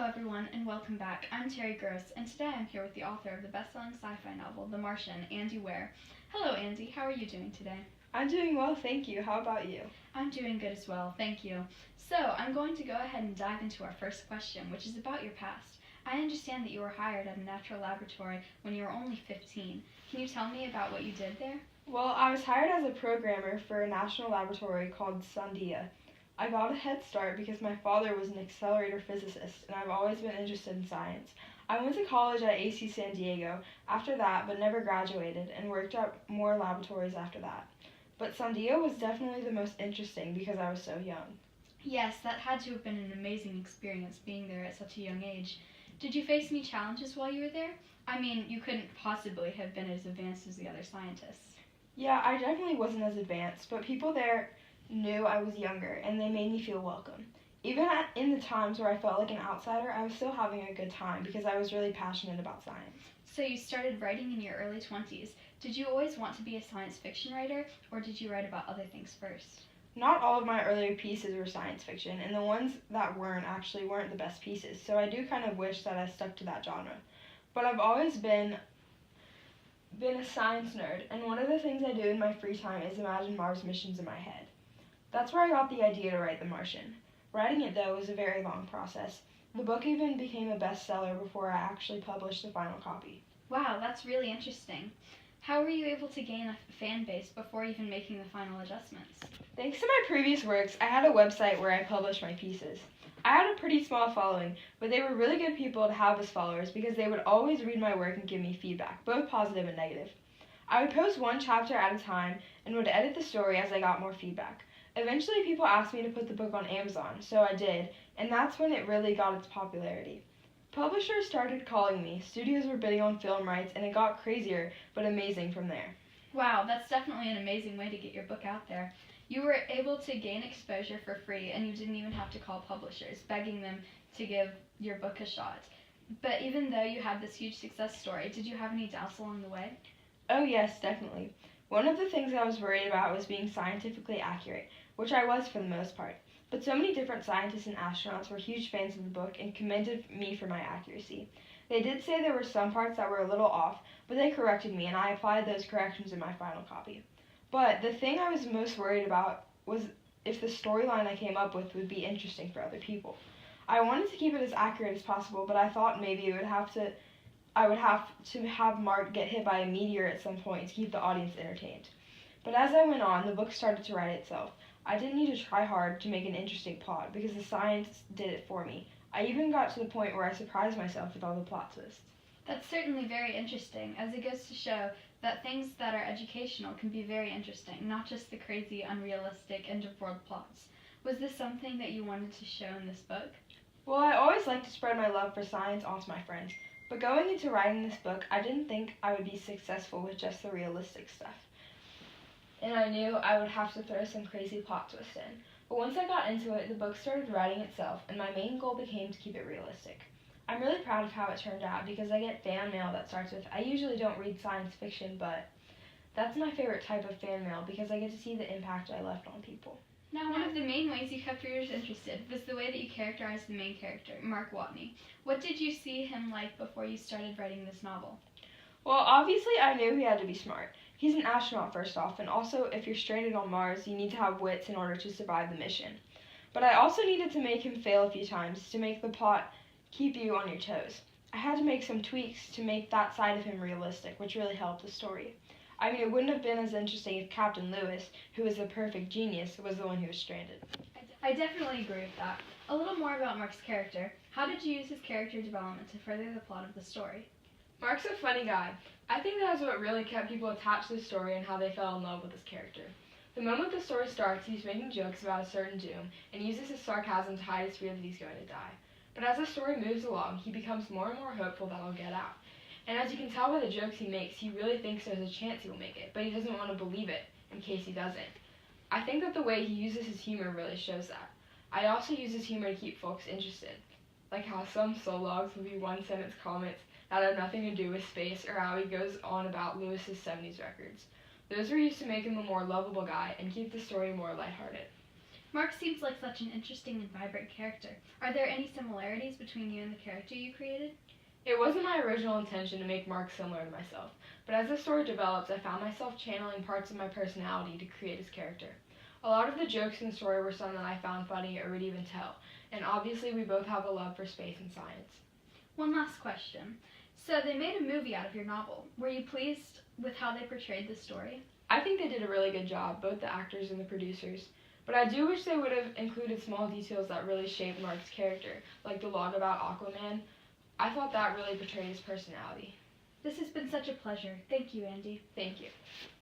everyone, and welcome back. I'm Terry Gross, and today I'm here with the author of the best-selling sci-fi novel, The Martian, Andy Weir. Hello, Andy. How are you doing today? I'm doing well, thank you. How about you? I'm doing good as well, thank you. So, I'm going to go ahead and dive into our first question, which is about your past. I understand that you were hired at a natural laboratory when you were only 15. Can you tell me about what you did there? Well, I was hired as a programmer for a national laboratory called Sandia. I got a head start because my father was an accelerator physicist, and I've always been interested in science. I went to college at AC San Diego after that, but never graduated, and worked at more laboratories after that. But Sandia was definitely the most interesting because I was so young. Yes, that had to have been an amazing experience being there at such a young age. Did you face any challenges while you were there? I mean, you couldn't possibly have been as advanced as the other scientists. Yeah, I definitely wasn't as advanced, but people there knew I was younger, and they made me feel welcome. In the times where I felt like an outsider, I was still having a good time because I was really passionate about science. So you started writing in your early 20s. Did you always want to be a science fiction writer, or did you write about other things first? Not all of my earlier pieces were science fiction, and the ones that weren't the best pieces, so I do kind of wish that I stuck to that genre. But I've always been a science nerd, and one of the things I do in my free time is imagine Mars missions in my head. That's where I got the idea to write The Martian. Writing it, though, was a very long process. The book even became a bestseller before I actually published the final copy. Wow, that's really interesting. How were you able to gain a fan base before even making the final adjustments? Thanks to my previous works, I had a website where I published my pieces. I had a pretty small following, but they were really good people to have as followers because they would always read my work and give me feedback, both positive and negative. I would post one chapter at a time and would edit the story as I got more feedback. Eventually, people asked me to put the book on Amazon, so I did, and that's when it really got its popularity. Publishers started calling me, studios were bidding on film rights, and it got crazier but amazing from there. Wow, that's definitely an amazing way to get your book out there. You were able to gain exposure for free, and you didn't even have to call publishers, begging them to give your book a shot. But even though you had this huge success story, did you have any doubts along the way? Oh yes, definitely. One of the things I was worried about was being scientifically accurate, which I was for the most part. But so many different scientists and astronauts were huge fans of the book and commended me for my accuracy. They did say there were some parts that were a little off, but they corrected me, and I applied those corrections in my final copy. But the thing I was most worried about was if the storyline I came up with would be interesting for other people. I wanted to keep it as accurate as possible, but I thought maybe I would have to have Mark get hit by a meteor at some point to keep the audience entertained. But as I went on, the book started to write itself. I didn't need to try hard to make an interesting plot because the science did it for me. I even got to the point where I surprised myself with all the plot twists. That's certainly very interesting, as it goes to show that things that are educational can be very interesting, not just the crazy, unrealistic, end-of-world plots. Was this something that you wanted to show in this book? Well, I always like to spread my love for science onto my friends, but going into writing this book, I didn't think I would be successful with just the realistic stuff. And I knew I would have to throw some crazy plot twist in. But once I got into it, the book started writing itself, and my main goal became to keep it realistic. I'm really proud of how it turned out because I get fan mail that starts with, "I usually don't read science fiction, but..." That's my favorite type of fan mail because I get to see the impact I left on people. Now, one of the main ways you kept readers interested was the way that you characterized the main character, Mark Watney. What did you see him like before you started writing this novel? Well, obviously I knew he had to be smart. He's an astronaut first off, and also if you're stranded on Mars, you need to have wits in order to survive the mission. But I also needed to make him fail a few times to make the plot keep you on your toes. I had to make some tweaks to make that side of him realistic, which really helped the story. I mean, it wouldn't have been as interesting if Captain Lewis, who is a perfect genius, was the one who was stranded. I definitely agree with that. A little more about Mark's character. How did you use his character development to further the plot of the story? Mark's a funny guy. I think that's what really kept people attached to the story and how they fell in love with his character. The moment the story starts, he's making jokes about a certain doom and uses his sarcasm to hide his fear that he's going to die. But as the story moves along, he becomes more and more hopeful that he'll get out. And as you can tell by the jokes he makes, he really thinks there's a chance he will make it, but he doesn't want to believe it in case he doesn't. I think that the way he uses his humor really shows that. I also use his humor to keep folks interested, like how some sologs will be one-sentence comments that have nothing to do with space, or how he goes on about Lewis's 70s records. Those were used to make him a more lovable guy and keep the story more lighthearted. Mark seems like such an interesting and vibrant character. Are there any similarities between you and the character you created? It wasn't my original intention to make Mark similar to myself, but as the story develops, I found myself channeling parts of my personality to create his character. A lot of the jokes in the story were some that I found funny or would even tell, and obviously we both have a love for space and science. One last question. So they made a movie out of your novel. Were you pleased with how they portrayed the story? I think they did a really good job, both the actors and the producers. But I do wish they would have included small details that really shaped Mark's character, like the log about Aquaman. I thought that really portrayed his personality. This has been such a pleasure. Thank you, Andy. Thank you.